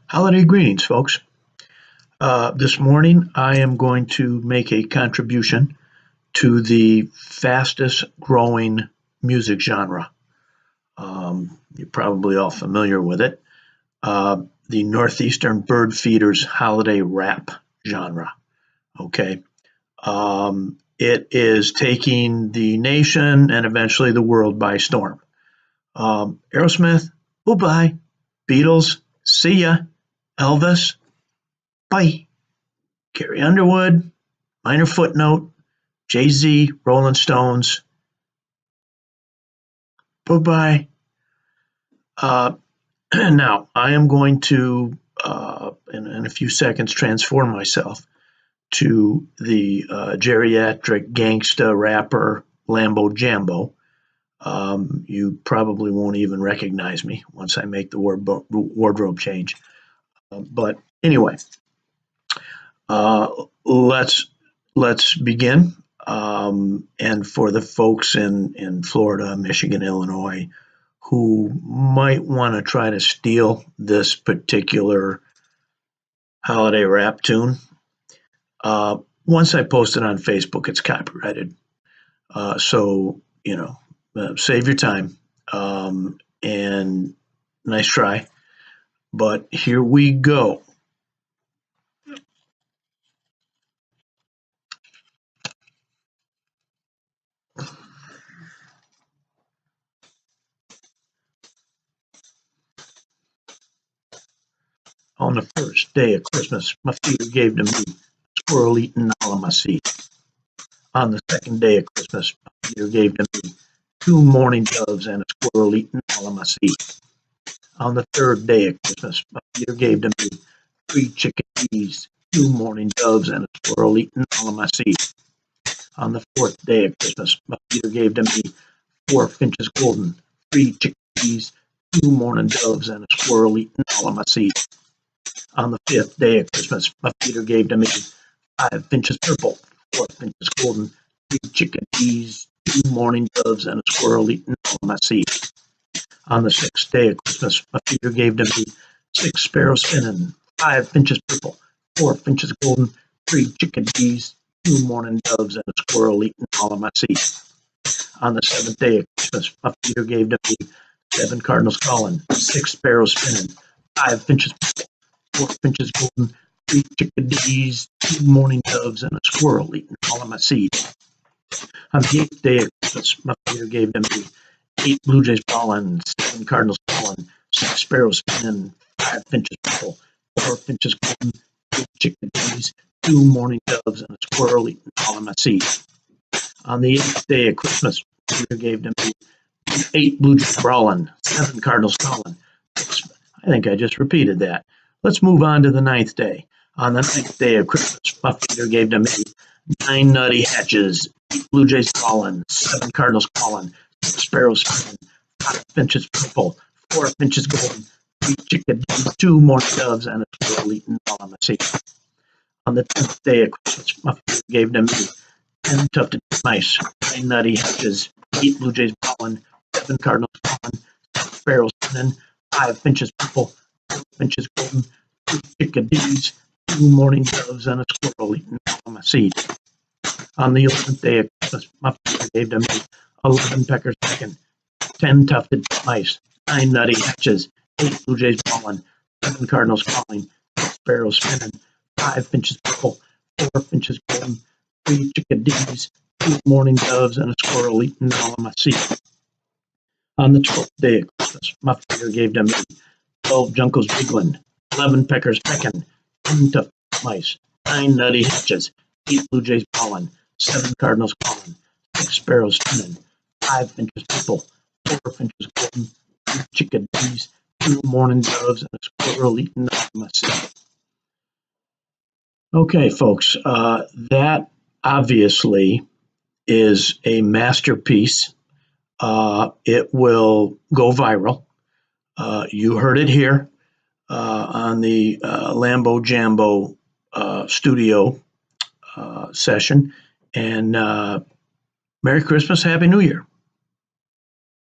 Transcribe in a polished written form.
Holiday greetings, folks. This morning I am going to make a contribution to the fastest growing music genre. You're probably all familiar with it. The Northeastern bird feeders holiday rap genre. Okay. It is taking the nation and eventually the world by storm. Aerosmith, bye-bye. Beatles, see ya. Elvis, bye. Carrie Underwood, Minor Footnote, Jay-Z, Rolling Stones, bye-bye. Now, I am going to, in a few seconds, transform myself to the geriatric gangsta rapper Lambo Jambo. You probably won't even recognize me once I make the wardrobe change. But anyway, let's begin. And for the folks in Florida, Michigan, Illinois, who might want to try to steal this particular holiday rap tune, once I post it on Facebook, it's copyrighted. So, save your time, and nice try. But here we go. On the first day of Christmas, my feeder gave to me a squirrel eating all of my seed. On the second day of Christmas, my feeder gave to me 2 mourning doves and a squirrel eating all of my seed. On the third day of Christmas, my feeder gave to me 3 chickadees, 2 mourning doves, and a squirrel eating all of my seed. On the fourth day of Christmas, my feeder gave to me 4 finches golden, 3 chickadees, 2 mourning doves, and a squirrel eating all of my seed. On the fifth day of Christmas, my feeder gave to me 5 finches purple, 4 finches golden, 3 chickadees, 2 mourning doves, and a squirrel eating all of my seed. On the sixth day of Christmas, my feeder gave to me 6 sparrows spinning, 5 finches purple, 4 finches golden, 3 chickadees, 2 mourning doves, and a squirrel eating all of my seed. On the seventh day of Christmas, my feeder gave to me 7 cardinals calling, 6 sparrows spinning, 5 finches purple, 4 finches golden, 3 chickadees, 2 mourning doves, and a squirrel eating all of my seed. On the eighth day of Christmas, my feeder gave to me 8 blue jays brawling, 7 cardinals calling, 6 sparrows spinning, 5 finches purple, 4 finches golden, 3 chickadees, 2 mourning doves, and a squirrel eating all of my seed. On the eighth day of Christmas, my feeder gave to me 8 blue jays brawling, 7 cardinals calling, 6. I think I just repeated that. Let's move on to the ninth day. On the ninth day of Christmas, my feeder gave to me 9 nutty hatches, 8 blue jays calling, 7 cardinals calling, 6 sparrows spinning, 5 finches purple, 4 finches golden, 3 chickadees, 2 mourning doves, and a squirrel eating all of my seed. On the 10th day of Christmas, my feeder gave to me 10 tufted titmice, 9 nutty hatches, 8 blue jays calling, 7 cardinals calling, 6 sparrows spinning, 5 finches purple, 4 finches golden, 3 chickadees, 2 mourning doves, and a squirrel eating all of my seed. On the 11th day of Christmas, my feeder gave to me 11 peckers pecking, 10 tufted mice, 9 nutty hatches, 8 blue jays calling, 7 cardinals calling, 6 sparrows spinning, 5 finches purple, 4 finches golden, 3 chickadees, 2 mourning doves, and a squirrel eating all of my seed. On the 12th day of Christmas, my feeder gave to me 12 juncos jiggling, 11 peckers pecking, 10 tufted mice, 9 nutty hatches, 8 blue jays calling, 7 cardinals calling, 6 sparrows spinning, 5 finches purple, 4 finches golden, 3 chickadees, 2 mourning doves, and a squirrel eating all of my seed. Okay, folks, that obviously is a masterpiece. It will go viral. You heard it here on the Lambo Jambo studio session. And Merry Christmas, Happy New Year.